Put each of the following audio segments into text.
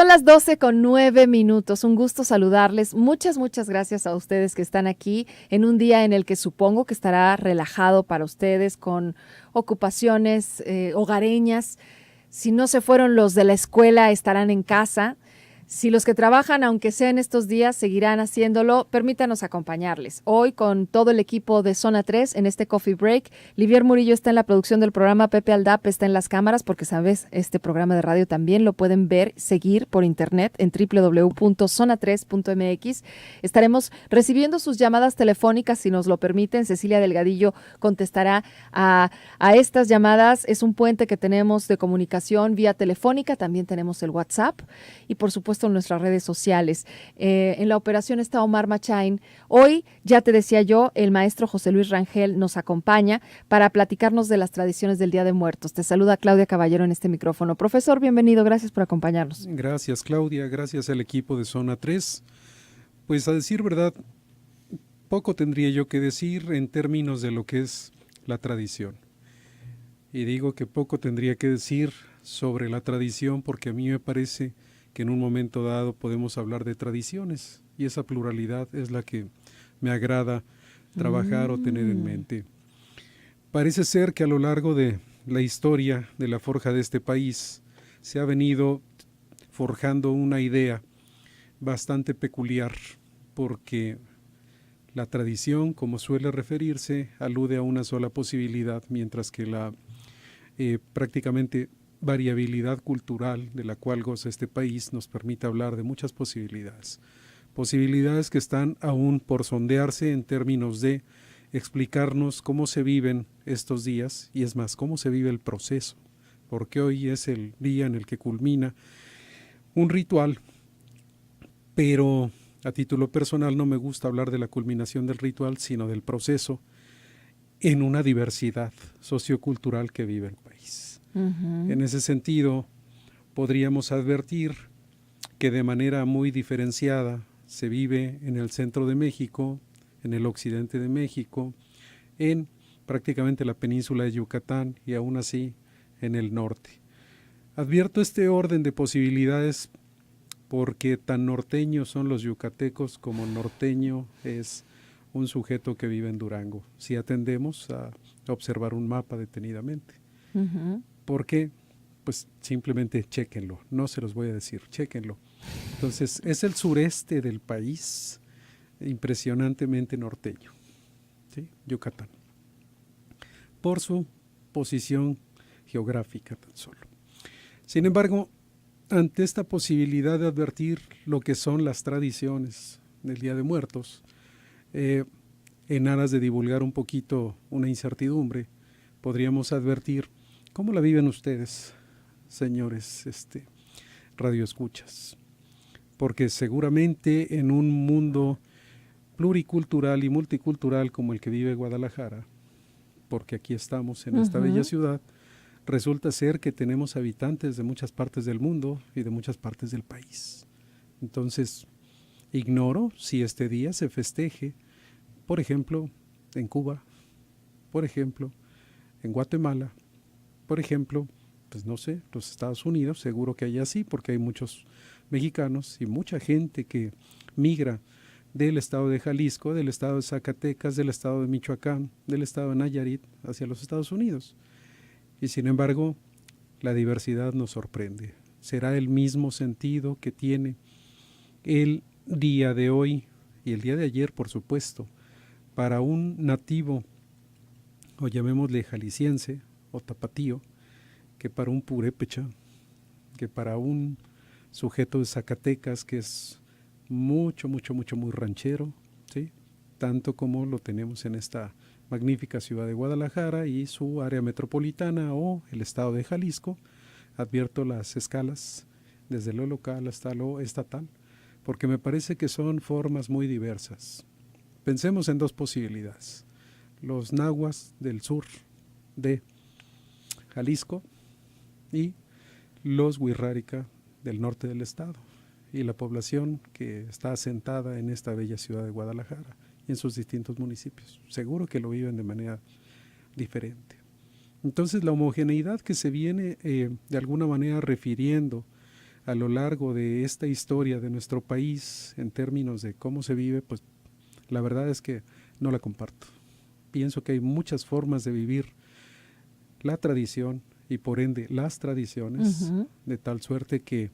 Son las 12:09. Un gusto saludarles. Muchas gracias a ustedes que están aquí en un día en el que supongo que estará relajado para ustedes con ocupaciones hogareñas. Si no se fueron los de la escuela, estarán en casa. Si los que trabajan, aunque sea en estos días, seguirán haciéndolo, permítanos acompañarles. Hoy, con todo el equipo de Zona 3 en este Coffee Break, Livier Murillo está en la producción del programa, Pepe Aldap está en las cámaras, porque sabes, este programa de radio también lo pueden ver, seguir por internet en www.zona3.mx. Estaremos recibiendo sus llamadas telefónicas, si nos lo permiten. Cecilia Delgadillo contestará a estas llamadas. Es un puente que tenemos de comunicación vía telefónica, también tenemos el WhatsApp y, por supuesto, en nuestras redes sociales. En la operación está Omar Machain. Hoy, ya te decía yo, el maestro José Luis Rangel nos acompaña para platicarnos de las tradiciones del Día de Muertos. Te saluda Claudia Caballero en este micrófono. Profesor, bienvenido, gracias por acompañarnos. Gracias, Claudia, gracias al equipo de Zona 3. Pues, a decir verdad, poco tendría yo que decir en términos de lo que es la tradición. Y digo que poco tendría que decir sobre la tradición porque a mí me parece que en un momento dado podemos hablar de tradiciones y esa pluralidad es la que me agrada trabajar o tener en mente. Parece ser que a lo largo de la historia de la forja de este país se ha venido forjando una idea bastante peculiar porque la tradición, como suele referirse, alude a una sola posibilidad, mientras que la prácticamente variabilidad cultural de la cual goza este país nos permite hablar de muchas posibilidades. Posibilidades que están aún por sondearse en términos de explicarnos cómo se viven estos días y es más, cómo se vive el proceso, porque hoy es el día en el que culmina un ritual, pero a título personal no me gusta hablar de la culminación del ritual, sino del proceso en una diversidad sociocultural que vive el país. En ese sentido, podríamos advertir que de manera muy diferenciada se vive en el centro de México, en el occidente de México, en prácticamente la península de Yucatán y aún así en el norte. Advierto este orden de posibilidades porque tan norteños son los yucatecos como norteño es un sujeto que vive en Durango, si atendemos a observar un mapa detenidamente. Porque, pues simplemente chéquenlo, no se los voy a decir, chéquenlo. Entonces, es el sureste del país, impresionantemente norteño, ¿sí? Yucatán, por su posición geográfica tan solo. Sin embargo, ante esta posibilidad de advertir lo que son las tradiciones del Día de Muertos, en aras de divulgar un poquito una incertidumbre, podríamos advertir cómo la viven ustedes, señores radioescuchas, porque seguramente en un mundo pluricultural y multicultural como el que vive Guadalajara, porque aquí estamos en esta bella ciudad, resulta ser que tenemos habitantes de muchas partes del mundo y de muchas partes del país. Entonces, ignoro si este día se festeje, por ejemplo, en Cuba, por ejemplo, en Guatemala, por ejemplo, pues no sé, los Estados Unidos, seguro que allá sí, porque hay muchos mexicanos y mucha gente que migra del estado de Jalisco, del estado de Zacatecas, del estado de Michoacán, del estado de Nayarit hacia los Estados Unidos. Y sin embargo, la diversidad nos sorprende. Será el mismo sentido que tiene el día de hoy y el día de ayer, por supuesto, para un nativo, o llamémosle jalisciense o tapatío, que para un purépecha, que para un sujeto de Zacatecas que es muy ranchero, ¿sí? Tanto como lo tenemos en esta magnífica ciudad de Guadalajara y su área metropolitana o el estado de Jalisco. Advierto las escalas desde lo local hasta lo estatal, porque me parece que son formas muy diversas. Pensemos en dos posibilidades: los nahuas del sur de Jalisco y los wixárika del norte del estado, y la población que está asentada en esta bella ciudad de Guadalajara y en sus distintos municipios. Seguro que lo viven de manera diferente. Entonces, la homogeneidad que se viene de alguna manera refiriendo a lo largo de esta historia de nuestro país en términos de cómo se vive, pues la verdad es que no la comparto. Pienso que hay muchas formas de vivir la tradición y por ende las tradiciones, de tal suerte que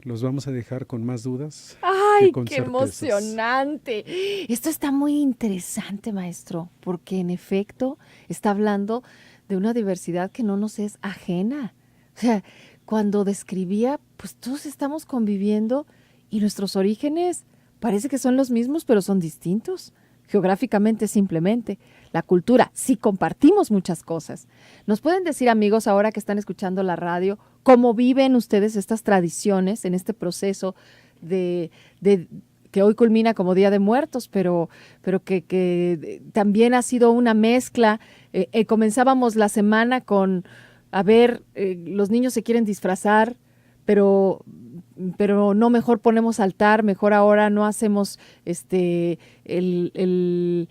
los vamos a dejar con más dudas que ¡Ay, con qué certezas. emocionante! Esto está muy interesante, maestro, porque en efecto está hablando de una diversidad que no nos es ajena. O sea, cuando describía, pues todos estamos conviviendo y nuestros orígenes parece que son los mismos, pero son distintos. Geográficamente simplemente. La cultura, sí compartimos muchas cosas. ¿Nos pueden decir, amigos, ahora que están escuchando la radio, cómo viven ustedes estas tradiciones en este proceso de que hoy culmina como Día de Muertos, pero que también ha sido una mezcla? Comenzábamos la semana con, a ver, los niños se quieren disfrazar, pero no, mejor ponemos altar, mejor ahora no hacemos el, el,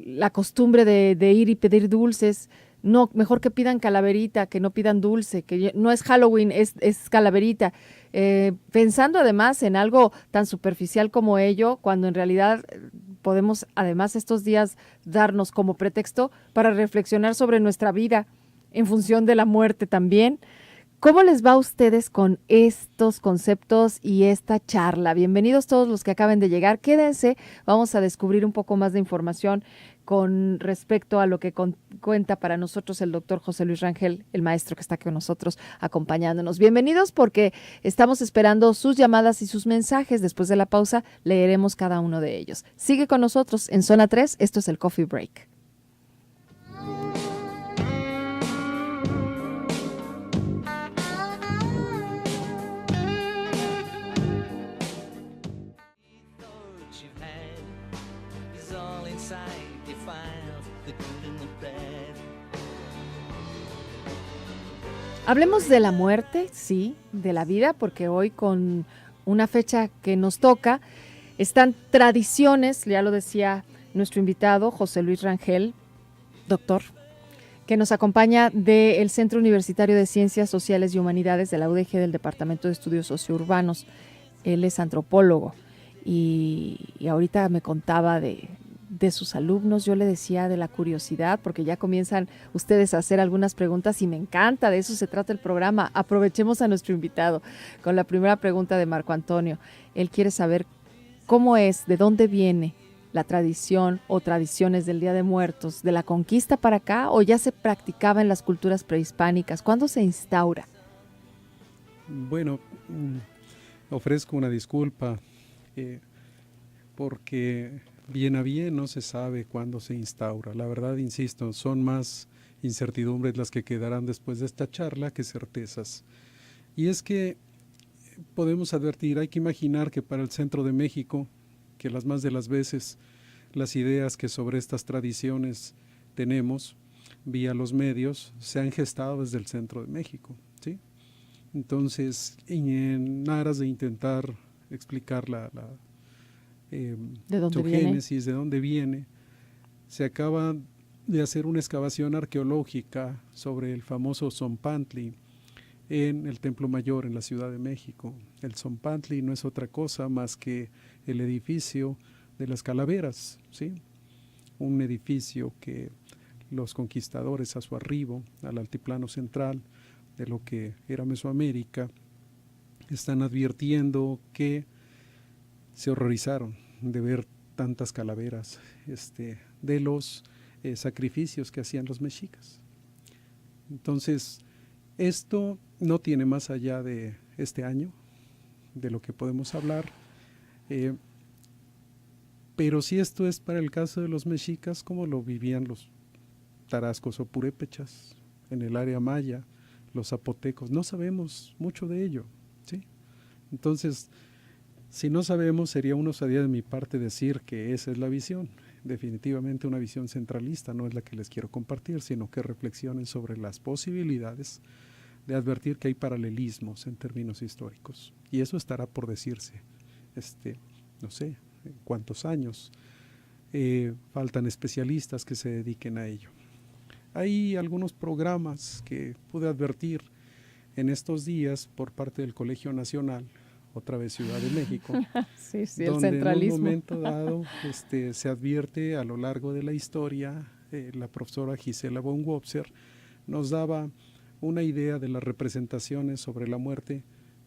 la costumbre de ir y pedir dulces. No, mejor que pidan calaverita, que no pidan dulce, que no es Halloween, es calaverita. Pensando además en algo tan superficial como ello, cuando en realidad podemos además estos días darnos como pretexto para reflexionar sobre nuestra vida en función de la muerte también. ¿Cómo les va a ustedes con estos conceptos y esta charla? Bienvenidos todos los que acaben de llegar. Quédense, vamos a descubrir un poco más de información con respecto a lo que cuenta para nosotros el doctor José Luis Rangel, el maestro que está con nosotros acompañándonos. Bienvenidos porque estamos esperando sus llamadas y sus mensajes. Después de la pausa leeremos cada uno de ellos. Sigue con nosotros en Zona 3, esto es el Coffee Break. Hablemos de la muerte, sí, de la vida, porque hoy con una fecha que nos toca, están tradiciones, ya lo decía nuestro invitado, José Luis Rangel, doctor, que nos acompaña del Centro Universitario de Ciencias Sociales y Humanidades de la UDG del Departamento de Estudios Sociourbanos. Él es antropólogo y ahorita me contaba de sus alumnos. Yo le decía de la curiosidad, porque ya comienzan ustedes a hacer algunas preguntas y me encanta, de eso se trata el programa. Aprovechemos a nuestro invitado con la primera pregunta de Marco Antonio. Él quiere saber cómo es, de dónde viene la tradición o tradiciones del Día de Muertos, de la conquista para acá o ya se practicaba en las culturas prehispánicas. ¿Cuándo se instaura? Bueno, ofrezco una disculpa porque bien a bien no se sabe cuándo se instaura. La verdad, insisto, son más incertidumbres las que quedarán después de esta charla que certezas. Y es que podemos advertir, hay que imaginar que para el centro de México, que las más de las veces las ideas que sobre estas tradiciones tenemos vía los medios se han gestado desde el centro de México, ¿sí? Entonces, en aras de intentar explicar su génesis, de dónde viene, se acaba de hacer una excavación arqueológica sobre el famoso Zompantli en el Templo Mayor en la Ciudad de México. El Zompantli no es otra cosa más que el edificio de las calaveras, ¿sí? Un edificio que los conquistadores a su arribo al altiplano central de lo que era Mesoamérica están advirtiendo que se horrorizaron de ver tantas calaveras de los sacrificios que hacían los mexicas. Entonces, esto no tiene más allá de este año, de lo que podemos hablar, pero si esto es para el caso de los mexicas, ¿cómo lo vivían los tarascos o purépechas en el área maya, los zapotecos? No sabemos mucho de ello, ¿sí? Entonces, si no sabemos, sería una osadía de mi parte decir que esa es la visión. Definitivamente una visión centralista no es la que les quiero compartir, sino que reflexionen sobre las posibilidades de advertir que hay paralelismos en términos históricos. Y eso estará por decirse, no sé, en cuántos años. Faltan especialistas que se dediquen a ello. Hay algunos programas que pude advertir en estos días por parte del Colegio Nacional, otra vez Ciudad de México, Sí, sí, el donde en un centralismo. momento dado se advierte a lo largo de la historia, la profesora Gisela von Wobser nos daba una idea de las representaciones sobre la muerte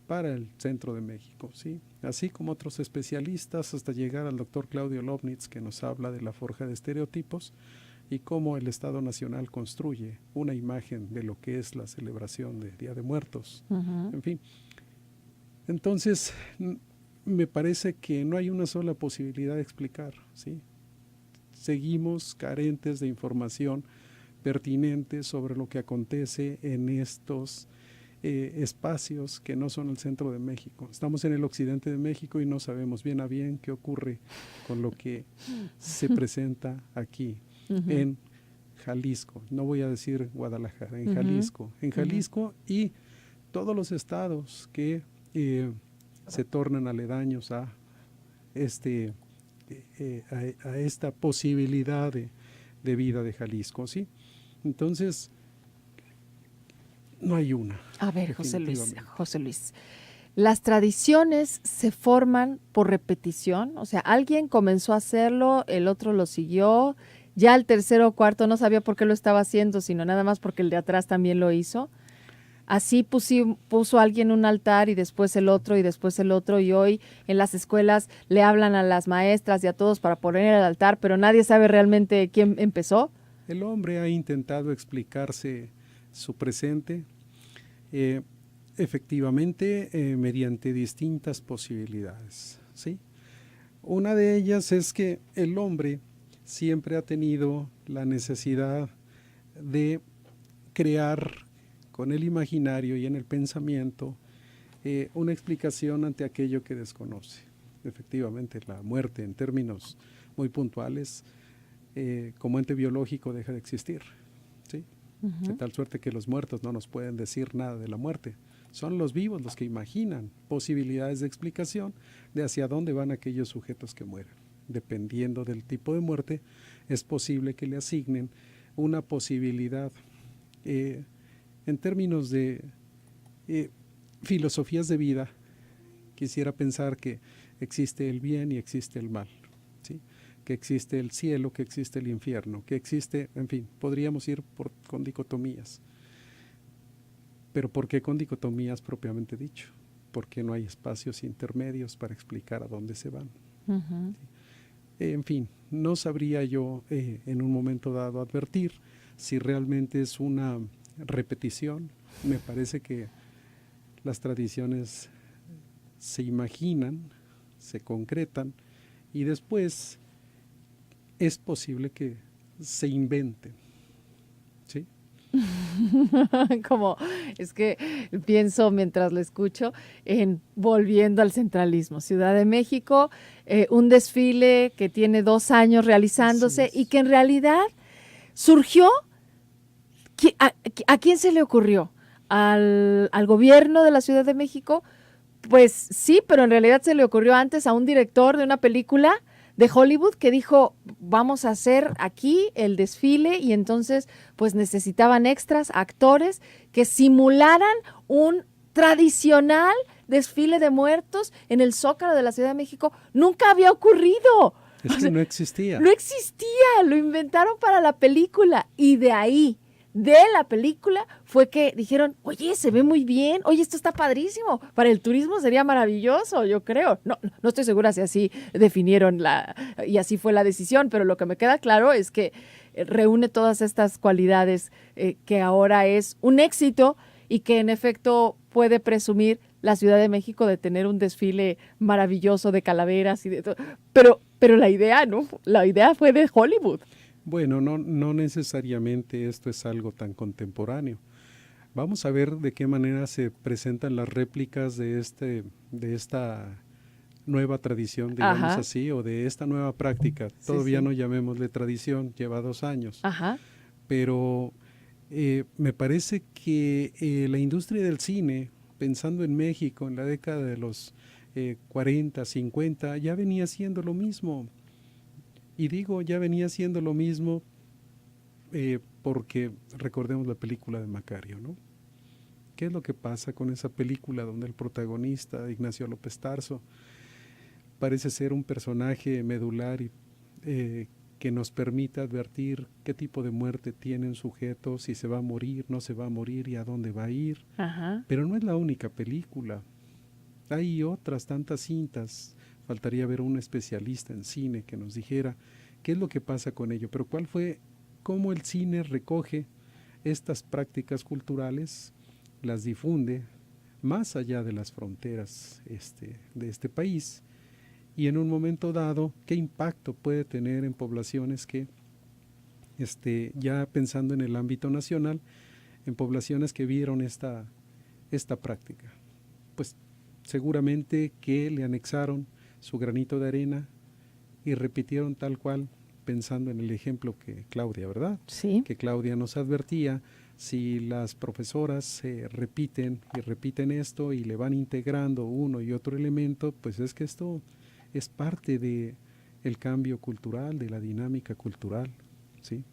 para el centro de México, ¿sí? Así como otros especialistas, hasta llegar al doctor Claudio Lovnitz, que nos habla de la forja de estereotipos y cómo el Estado Nacional construye una imagen de lo que es la celebración de Día de Muertos. En fin, entonces me parece que no hay una sola posibilidad de explicar, ¿sí? Seguimos carentes de información pertinente sobre lo que acontece en estos espacios que no son el centro de México. Estamos en el occidente de México y no sabemos bien a bien qué ocurre con lo que se presenta aquí en Jalisco. No voy a decir Guadalajara, en Jalisco. En Jalisco y todos los estados que se tornan aledaños a esta posibilidad de vida de Jalisco, ¿sí? Entonces, no hay una. A ver, José Luis, ¿las tradiciones se forman por repetición? O sea, alguien comenzó a hacerlo, el otro lo siguió, ya el tercero o cuarto no sabía por qué lo estaba haciendo, sino nada más porque el de atrás también lo hizo. Así puso alguien un altar y después el otro y después el otro, y hoy en las escuelas le hablan a las maestras y a todos para poner el altar, pero nadie sabe realmente quién empezó. El hombre ha intentado explicarse su presente, efectivamente, mediante distintas posibilidades, ¿sí? Una de ellas es que el hombre siempre ha tenido la necesidad de crear con el imaginario y en el pensamiento una explicación ante aquello que desconoce. Efectivamente, la muerte en términos muy puntuales, como ente biológico, deja de existir, ¿sí? De tal suerte que los muertos no nos pueden decir nada de la muerte. Son los vivos los que imaginan posibilidades de explicación de hacia dónde van aquellos sujetos que mueren. Dependiendo del tipo de muerte, es posible que le asignen una posibilidad. En términos de filosofías de vida, quisiera pensar que existe el bien y existe el mal, ¿sí? Que existe el cielo, que existe el infierno, que existe, en fin, podríamos ir con dicotomías. Pero ¿por qué con dicotomías propiamente dicho? Porque no hay espacios intermedios para explicar a dónde se van. ¿Sí? En fin, no sabría yo en un momento dado advertir si realmente es una repetición. Me parece que las tradiciones se imaginan, se concretan y después es posible que se inventen, ¿sí? Como es que pienso mientras lo escucho en volviendo al centralismo. Ciudad de México, un desfile que tiene 2 años realizándose y que en realidad surgió. ¿A quién se le ocurrió? ¿Al gobierno de la Ciudad de México? Pues sí, pero en realidad se le ocurrió antes a un director de una película de Hollywood que dijo, vamos a hacer aquí el desfile, y entonces pues necesitaban extras, actores que simularan un tradicional desfile de muertos en el Zócalo de la Ciudad de México. Nunca había ocurrido. Es que no existía. No existía, lo inventaron para la película, y de ahí, de la película, fue que dijeron, oye, se ve muy bien, oye, esto está padrísimo, para el turismo sería maravilloso, yo creo. No estoy segura si así definieron y así fue la decisión, pero lo que me queda claro es que reúne todas estas cualidades que ahora es un éxito y que en efecto puede presumir la Ciudad de México de tener un desfile maravilloso de calaveras y de todo. Pero la idea, ¿no? La idea fue de Hollywood. Bueno, no necesariamente esto es algo tan contemporáneo. Vamos a ver de qué manera se presentan las réplicas de esta nueva tradición, digamos así, o de esta nueva práctica. Todavía no llamémosle tradición, lleva 2 años. Pero me parece que la industria del cine, pensando en México en la década de los 40, 50, ya venía siendo lo mismo. Y digo, ya venía siendo lo mismo porque recordemos la película de Macario, ¿no? ¿Qué es lo que pasa con esa película donde el protagonista, Ignacio López Tarso, parece ser un personaje medular y que nos permite advertir qué tipo de muerte tiene un sujeto, si se va a morir, no se va a morir y a dónde va a ir? Ajá. Pero no es la única película. Hay otras tantas cintas. Faltaría ver un especialista en cine que nos dijera qué es lo que pasa con ello. Pero cómo el cine recoge estas prácticas culturales, las difunde más allá de las fronteras de este país, y en un momento dado, qué impacto puede tener en poblaciones que, ya pensando en el ámbito nacional, en poblaciones que vieron esta práctica. Pues seguramente que le anexaron su granito de arena y repitieron tal cual, pensando en el ejemplo que Claudia, ¿verdad? Sí. Que Claudia nos advertía, si las profesoras repiten y repiten esto y le van integrando uno y otro elemento, pues es que esto es parte de el cambio cultural, de la dinámica cultural, ¿sí?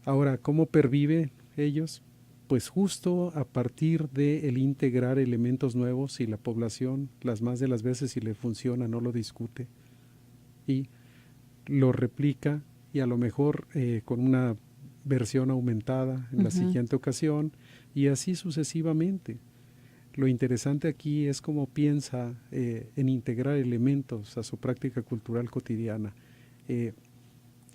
Ahora, ¿cómo perviven ellos? Pues justo a partir de el integrar elementos nuevos, y la población, las más de las veces, si le funciona, no lo discute y lo replica, y a lo mejor con una versión aumentada en la siguiente ocasión, y así sucesivamente. Lo interesante aquí es cómo piensa en integrar elementos a su práctica cultural cotidiana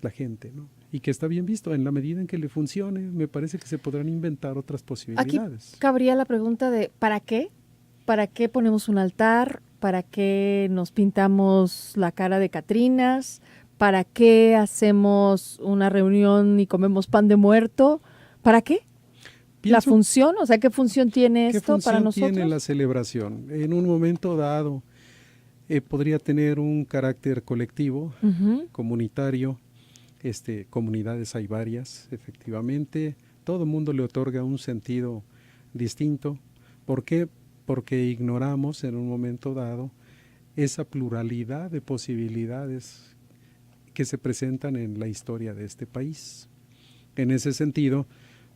la gente, ¿no? Y que está bien visto. En la medida en que le funcione, me parece que se podrán inventar otras posibilidades. Aquí cabría la pregunta de ¿para qué? ¿Para qué ponemos un altar? ¿Para qué nos pintamos la cara de catrinas? ¿Para qué hacemos una reunión y comemos pan de muerto? ¿Para qué? ¿La función? O sea, ¿qué función tiene esto para nosotros? ¿Qué función tiene la celebración? En un momento dado podría tener un carácter colectivo, comunitario. Comunidades hay varias, efectivamente. Todo el mundo le otorga un sentido distinto. ¿Por qué? Porque ignoramos en un momento dado esa pluralidad de posibilidades que se presentan en la historia de este país. En ese sentido,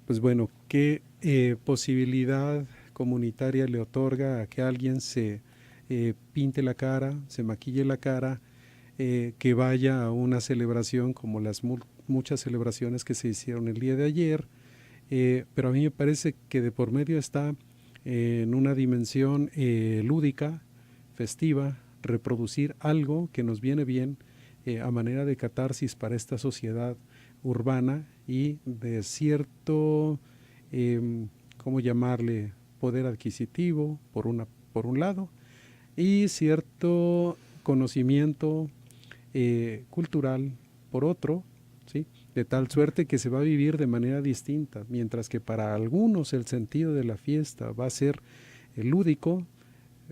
pues bueno, ¿qué posibilidad comunitaria le otorga a que alguien se pinte la cara, se maquille la cara, que vaya a una celebración como las muchas celebraciones que se hicieron el día de ayer? Pero a mí me parece que de por medio está en una dimensión lúdica, festiva, reproducir algo que nos viene bien a manera de catarsis para esta sociedad urbana y de cierto, ¿cómo llamarle?, poder adquisitivo por un lado, y cierto conocimiento cultural por otro, ¿sí? De tal suerte que se va a vivir de manera distinta, mientras que para algunos el sentido de la fiesta va a ser lúdico,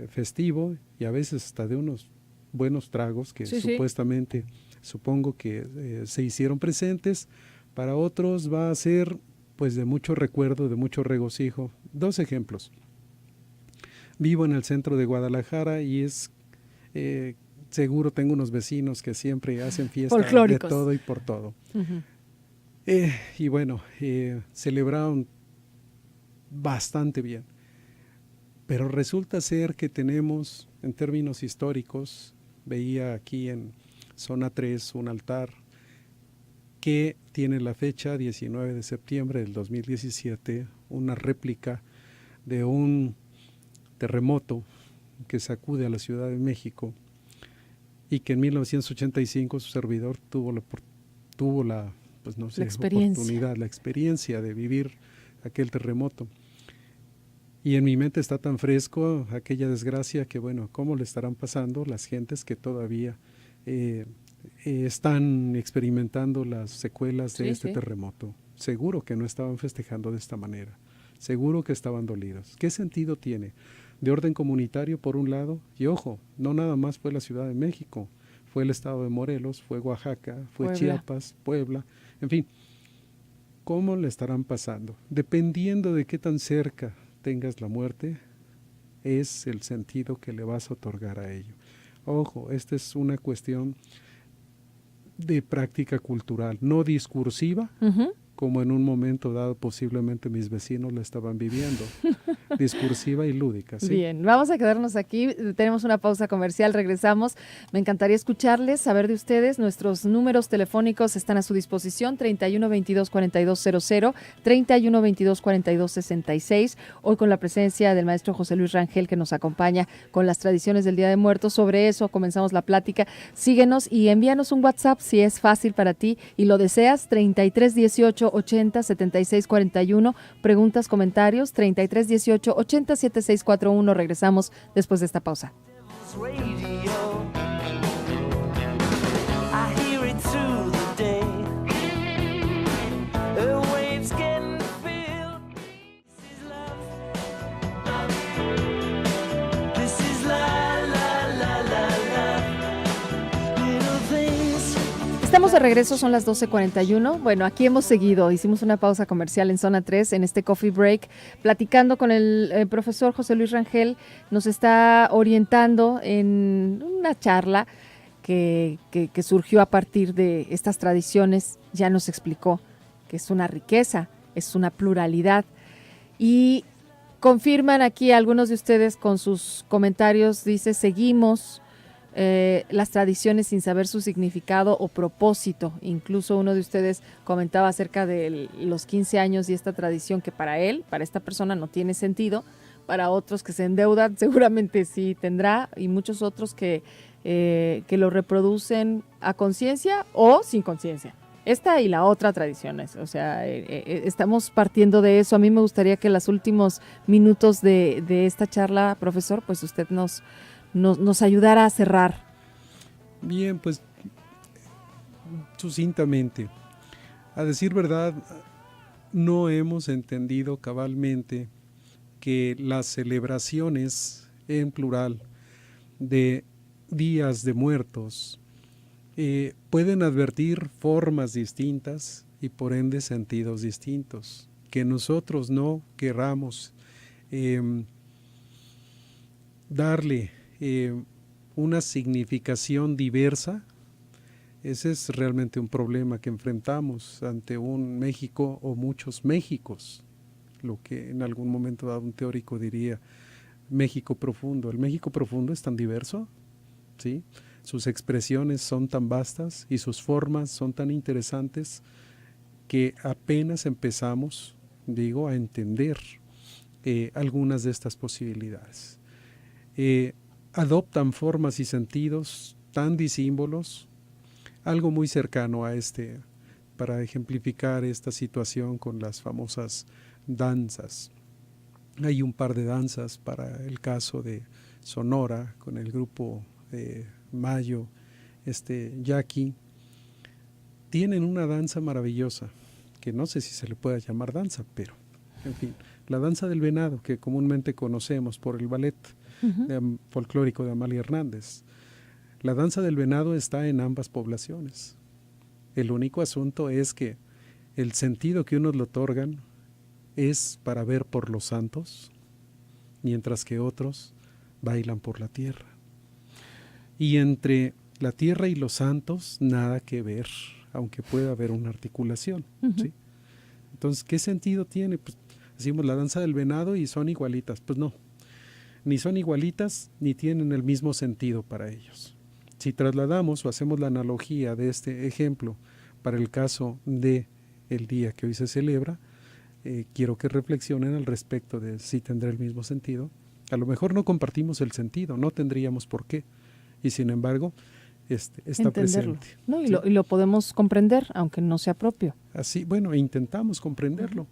festivo, y a veces hasta de unos buenos tragos que supuestamente supongo que se hicieron presentes. Para otros va a ser pues de mucho recuerdo, de mucho regocijo. Dos ejemplos. Vivo en el centro de Guadalajara y es seguro tengo unos vecinos que siempre hacen fiesta de todo y por todo. Y bueno, celebraron bastante bien. Pero resulta ser que tenemos, en términos históricos, veía aquí en Zona 3 un altar que tiene la fecha 19 de septiembre del 2017, una réplica de un terremoto que sacude a la Ciudad de México, y que en 1985 su servidor tuvo la pues no sé, la experiencia de vivir aquel terremoto. Y en mi mente está tan fresco aquella desgracia que, bueno, ¿cómo le estarán pasando las gentes que todavía están experimentando las secuelas de este terremoto? Seguro que no estaban festejando de esta manera, seguro que estaban dolidos. ¿Qué sentido tiene? De orden comunitario por un lado, y ojo, no nada más fue la Ciudad de México, fue el estado de Morelos, fue Oaxaca, fue Chiapas, Puebla, en fin. ¿Cómo le estarán pasando? Dependiendo de qué tan cerca tengas la muerte, es el sentido que le vas a otorgar a ello. Ojo, esta es una cuestión de práctica cultural, no discursiva, como en un momento dado posiblemente mis vecinos la estaban viviendo, discursiva y lúdica. ¿Sí? Bien, vamos a quedarnos aquí, tenemos una pausa comercial, regresamos. Me encantaría escucharles, saber de ustedes. Nuestros números telefónicos están a su disposición, 31 22 42 00, 31 22 42 66. Hoy con la presencia del maestro José Luis Rangel, que nos acompaña con las tradiciones del Día de Muertos. Sobre eso comenzamos la plática. Síguenos y envíanos un WhatsApp si es fácil para ti y lo deseas, 33 18 80 76 41. Preguntas, comentarios, 33 18 80 76 41. Regresamos después de esta pausa. Estamos de regreso, son las 12:41. Bueno, aquí hemos seguido, hicimos una pausa comercial en Zona 3, en este Coffee Break, platicando con el profesor José Luis Rangel. Nos está orientando en una charla que surgió a partir de estas tradiciones. Ya nos explicó que es una riqueza, es una pluralidad. Y confirman aquí algunos de ustedes con sus comentarios, dice, seguimos las tradiciones sin saber su significado o propósito. Incluso uno de ustedes comentaba acerca de los 15 años y esta tradición que para él, para esta persona no tiene sentido, para otros que se endeudan seguramente sí tendrá, y muchos otros que lo reproducen a conciencia o sin conciencia. Esta y la otra tradición, o sea, estamos partiendo de eso. A mí me gustaría que en los últimos minutos de esta charla, profesor, pues usted nos ayudara a cerrar. Bien, pues sucintamente, a decir verdad, no hemos entendido cabalmente que las celebraciones en plural de días de muertos pueden advertir formas distintas y por ende sentidos distintos, que nosotros no querramos darle una significación diversa. Ese es realmente un problema que enfrentamos ante un México o muchos Méxicos, lo que en algún momento dado un teórico diría México profundo. El México profundo es tan diverso, ¿sí? Sus expresiones son tan vastas y sus formas son tan interesantes que apenas empezamos, a entender algunas de estas posibilidades. Adoptan formas y sentidos tan disímbolos, algo muy cercano a para ejemplificar esta situación con las famosas danzas. Hay un par de danzas para el caso de Sonora, con el grupo Mayo, Yaqui. Tienen una danza maravillosa, que no sé si se le pueda llamar danza, pero, en fin, la danza del venado, que comúnmente conocemos por el ballet folclórico de Amalia Hernández. La danza del venado está en ambas poblaciones. El único asunto es que el sentido que unos le otorgan es para ver por los santos, mientras que otros bailan por la tierra. Y entre la tierra y los santos, nada que ver, aunque pueda haber una articulación. ¿Sí? Entonces, ¿qué sentido tiene? Pues decimos la danza del venado y son igualitas. Pues no, ni son igualitas ni tienen el mismo sentido para ellos. Si trasladamos o hacemos la analogía de este ejemplo para el caso de el día que hoy se celebra, quiero que reflexionen al respecto de si tendrá el mismo sentido. A lo mejor no compartimos el sentido, no tendríamos por qué, y sin embargo está entenderlo, presente. ¿no? ¿Sí? Y lo podemos comprender, aunque no sea propio. Así, bueno, intentamos comprenderlo.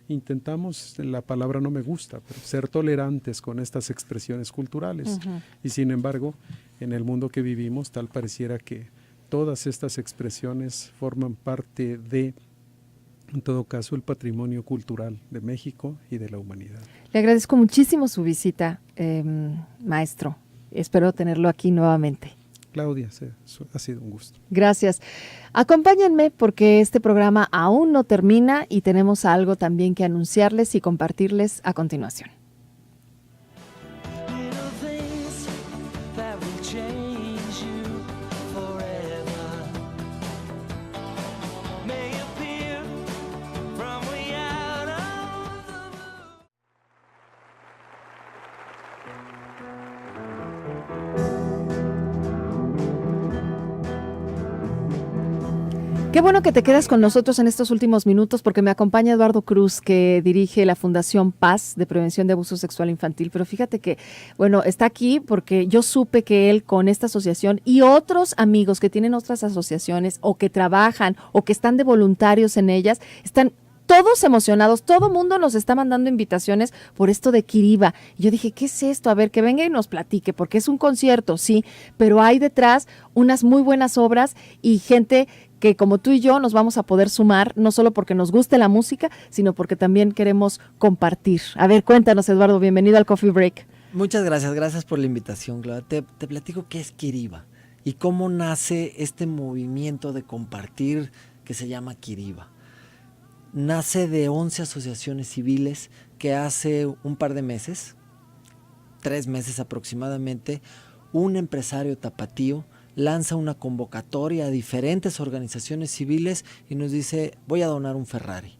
Intentamos, la palabra no me gusta, pero ser tolerantes con estas expresiones culturales. Y sin embargo, en el mundo que vivimos, tal pareciera que todas estas expresiones forman parte de, en todo caso, el patrimonio cultural de México y de la humanidad. Le agradezco muchísimo su visita, maestro. Espero tenerlo aquí nuevamente. Claudia, ha sido un gusto. Gracias. Acompáñenme porque este programa aún no termina y tenemos algo también que anunciarles y compartirles a continuación. Qué bueno que te quedas con nosotros en estos últimos minutos porque me acompaña Eduardo Cruz, que dirige la Fundación Paz de Prevención de Abuso Sexual Infantil. Pero fíjate que, bueno, está aquí porque yo supe que él con esta asociación y otros amigos que tienen otras asociaciones o que trabajan o que están de voluntarios en ellas, están todos emocionados, todo mundo nos está mandando invitaciones por esto de Kiriba. Y yo dije, ¿qué es esto? A ver, que venga y nos platique, porque es un concierto, sí, pero hay detrás unas muy buenas obras y gente que como tú y yo nos vamos a poder sumar, no solo porque nos guste la música, sino porque también queremos compartir. A ver, cuéntanos, Eduardo, bienvenido al Coffee Break. Muchas gracias por la invitación, Gloria. Te platico qué es Kiriba y cómo nace este movimiento de compartir que se llama Kiriba. Nace de 11 asociaciones civiles que hace un par de meses, 3 meses aproximadamente, un empresario tapatío lanza una convocatoria a diferentes organizaciones civiles y nos dice, voy a donar un Ferrari.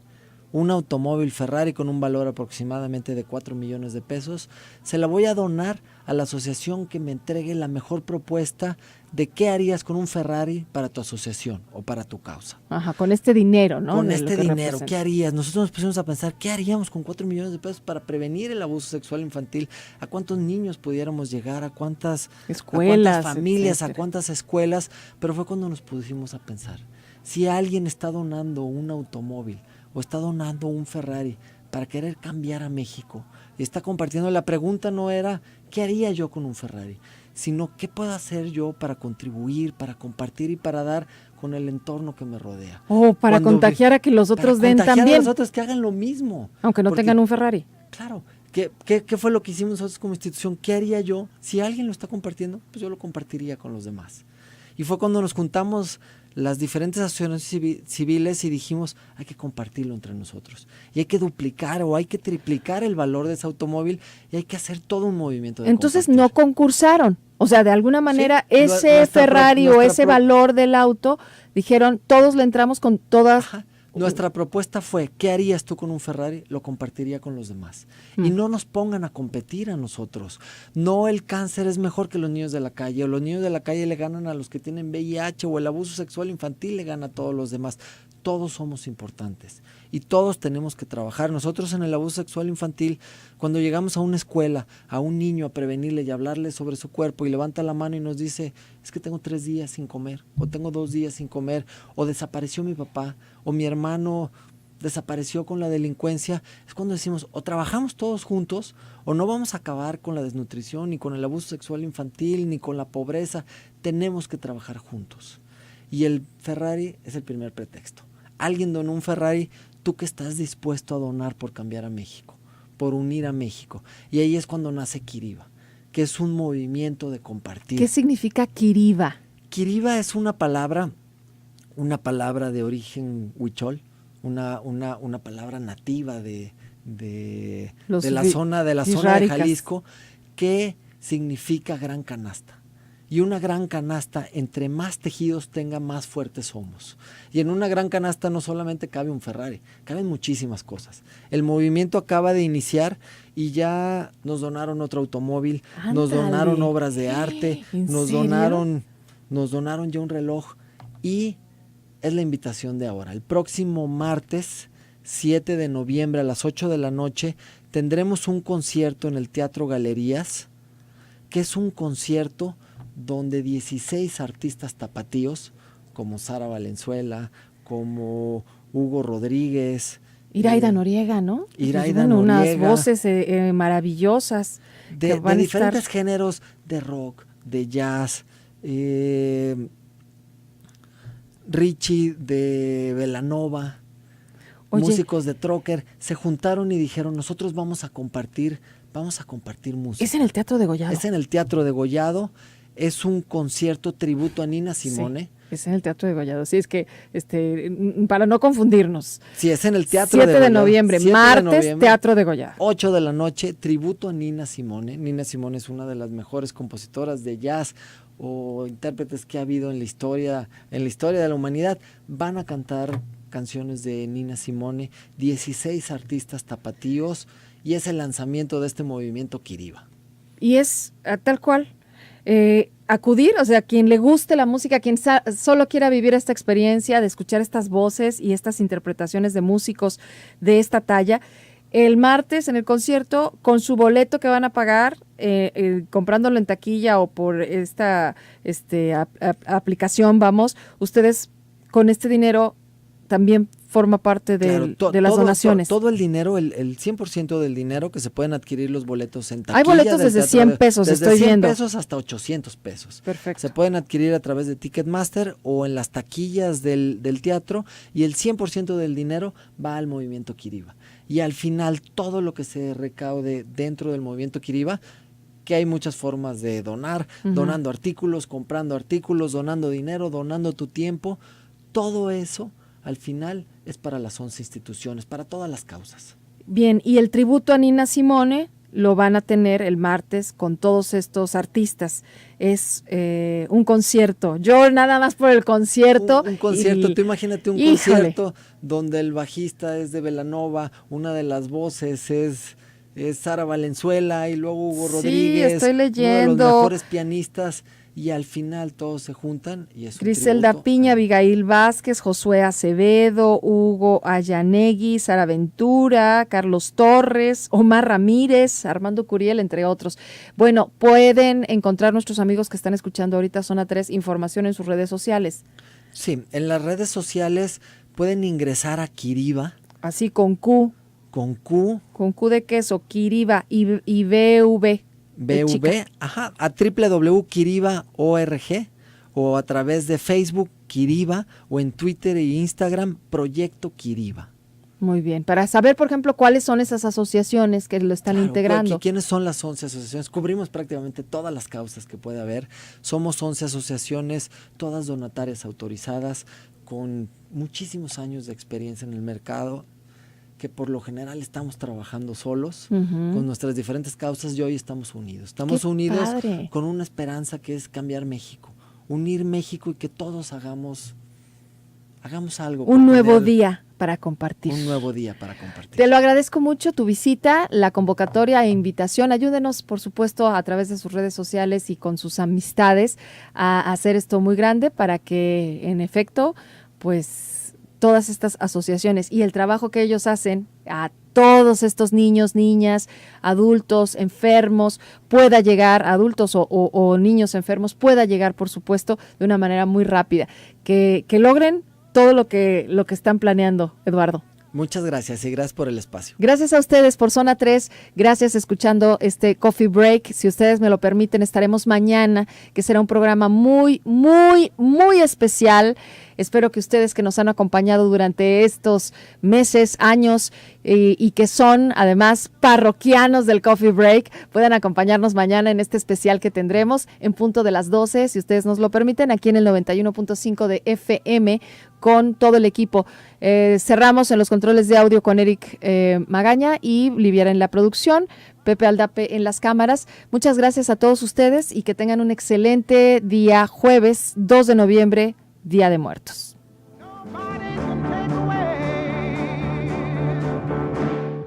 Un automóvil Ferrari con un valor aproximadamente de 4 millones de pesos, se la voy a donar a la asociación que me entregue la mejor propuesta de qué harías con un Ferrari para tu asociación o para tu causa. Ajá, con este dinero, ¿no? Con este dinero, ¿qué harías? Nosotros nos pusimos a pensar, ¿qué haríamos con 4 millones de pesos para prevenir el abuso sexual infantil? ¿A cuántos niños pudiéramos llegar? ¿A cuántas escuelas? ¿A cuántas familias? Etcétera. ¿A cuántas escuelas? Pero fue cuando nos pusimos a pensar, si alguien está donando un automóvil o está donando un Ferrari para querer cambiar a México, y está compartiendo, la pregunta no era ¿qué haría yo con un Ferrari?, sino ¿qué puedo hacer yo para contribuir, para compartir y para dar con el entorno que me rodea? O para contagiar a que los otros den también. Para a los otros que hagan lo mismo. Aunque no tengan un Ferrari. Claro. ¿Qué fue lo que hicimos nosotros como institución? ¿Qué haría yo? Si alguien lo está compartiendo, pues yo lo compartiría con los demás. Y fue cuando nos juntamos las diferentes asociaciones civiles y dijimos, hay que compartirlo entre nosotros. Y hay que duplicar o hay que triplicar el valor de ese automóvil y hay que hacer todo un movimiento de Entonces compartir. no concursaron. O sea, de alguna manera Sí, ese Ferrari o ese valor del auto, dijeron, todos le entramos con todas. Ajá. Nuestra propuesta fue, ¿qué harías tú con un Ferrari? Lo compartiría con los demás. Y no nos pongan a competir a nosotros. No, el cáncer es mejor que los niños de la calle, o los niños de la calle le ganan a los que tienen VIH, o el abuso sexual infantil le gana a todos los demás. Todos somos importantes y todos tenemos que trabajar. Nosotros en el abuso sexual infantil, cuando llegamos a una escuela, a un niño a prevenirle y hablarle sobre su cuerpo y levanta la mano y nos dice, es que tengo 3 días sin comer, o tengo 2 días sin comer, o desapareció mi papá, o mi hermano desapareció con la delincuencia, es cuando decimos, o trabajamos todos juntos, o no vamos a acabar con la desnutrición, ni con el abuso sexual infantil, ni con la pobreza. Tenemos que trabajar juntos. Y el Ferrari es el primer pretexto. Alguien donó un Ferrari, tú que estás dispuesto a donar por cambiar a México, por unir a México. Y ahí es cuando nace Kiriba, que es un movimiento de compartir. ¿Qué significa Kiriba? Kiriba es una palabra de origen huichol, una palabra nativa de la zona de Jalisco, que significa gran canasta. Y una gran canasta, entre más tejidos tenga, más fuertes somos. Y en una gran canasta no solamente cabe un Ferrari, caben muchísimas cosas. El movimiento acaba de iniciar y ya nos donaron otro automóvil, ¡Ándale! Nos donaron obras de arte, nos donaron ya un reloj. Y es la invitación de ahora. El próximo martes 7 de noviembre a las 8 de la noche tendremos un concierto en el Teatro Galerías, que es un concierto donde 16 artistas tapatíos, como Sara Valenzuela, como Hugo Rodríguez, Iraida Noriega, ¿no? Iraida Noriega. Unas voces maravillosas. De diferentes géneros, de rock, de jazz, Richie de Belanova, músicos de Trocker, se juntaron y dijeron, nosotros vamos a compartir música. ¿Es en el Teatro Degollado? Es en el Teatro Degollado. Es un concierto tributo a Nina Simone. Sí, es en el Teatro Degollado. Sí, es que, para no confundirnos. Sí, es en el Teatro 7 de noviembre, martes, Teatro Degollado. 8 de la noche, tributo a Nina Simone. Nina Simone es una de las mejores compositoras de jazz o intérpretes que ha habido en la historia de la humanidad. Van a cantar canciones de Nina Simone, 16 artistas tapatíos, y es el lanzamiento de este movimiento Kiriba. Y es tal cual. acudir, o sea, quien le guste la música, quien solo quiera vivir esta experiencia de escuchar estas voces y estas interpretaciones de músicos de esta talla, el martes en el concierto, con su boleto que van a pagar, comprándolo en taquilla o por esta aplicación, ustedes con este dinero también forma parte de las donaciones. Todo el dinero, el 100% del dinero que se pueden adquirir los boletos en taquilla. Hay boletos desde 100 pesos, desde 100 pesos hasta 800 pesos. Perfecto. Se pueden adquirir a través de Ticketmaster o en las taquillas del teatro, y el 100% del dinero va al movimiento Quiriba. Y al final todo lo que se recaude dentro del movimiento Quiriba, que hay muchas formas de donar, donando artículos, comprando artículos, donando dinero, donando tu tiempo, todo eso al final es para las 11 instituciones, para todas las causas. Bien, y el tributo a Nina Simone lo van a tener el martes con todos estos artistas. Es un concierto. Yo nada más por el concierto. Un concierto, tú imagínate un concierto donde el bajista es de Belanova, una de las voces es Sara Valenzuela y luego Hugo Rodríguez, estoy leyendo. uno de los mejores pianistas. Y al final todos se juntan y es un Griselda tributo. Piña, Abigail Vázquez, Josué Acevedo, Hugo Ayanegui, Sara Ventura, Carlos Torres, Omar Ramírez, Armando Curiel, entre otros. Bueno, pueden encontrar nuestros amigos que están escuchando ahorita Zona 3 información en sus redes sociales. Sí, en las redes sociales pueden ingresar a Quiriba. Así con Q. Con Q. Con Q de queso, Quiriba y BV. A www.quiriba.org o a través de Facebook Quiriba o en Twitter e Instagram Proyecto Quiriba. Muy bien, para saber, por ejemplo, cuáles son esas asociaciones que lo están integrando. ¿Quiénes son las 11 asociaciones? Cubrimos prácticamente todas las causas que puede haber. Somos 11 asociaciones, todas donatarias autorizadas, con muchísimos años de experiencia en el mercado, que por lo general estamos trabajando solos con nuestras diferentes causas, y hoy estamos unidos. Estamos unidos con una esperanza que es cambiar México, unir México y que todos hagamos algo. Un nuevo día para compartir. Un nuevo día para compartir. Te lo agradezco mucho, tu visita, la convocatoria e invitación. Ayúdenos, por supuesto, a través de sus redes sociales y con sus amistades a hacer esto muy grande para que, en efecto, pues todas estas asociaciones y el trabajo que ellos hacen a todos estos niños, niñas, adultos, enfermos, pueda llegar, adultos o niños enfermos, pueda llegar, por supuesto, de una manera muy rápida. Que logren todo lo que están planeando, Eduardo. Muchas gracias y gracias por el espacio. Gracias a ustedes por Zona 3, gracias escuchando este Coffee Break. Si ustedes me lo permiten, estaremos mañana, que será un programa muy, muy, muy especial. Espero que ustedes que nos han acompañado durante estos meses, años y que son además parroquianos del Coffee Break, puedan acompañarnos mañana en este especial que tendremos en punto de las 12, si ustedes nos lo permiten, aquí en el 91.5 de FM con todo el equipo. Cerramos en los controles de audio con Eric Magaña y Liviera en la producción, Pepe Aldape en las cámaras. Muchas gracias a todos ustedes y que tengan un excelente día jueves 2 de noviembre, Día de Muertos.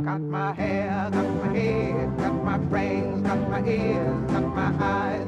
Got my hair, got my head, got my brains, got my ears, got my eyes.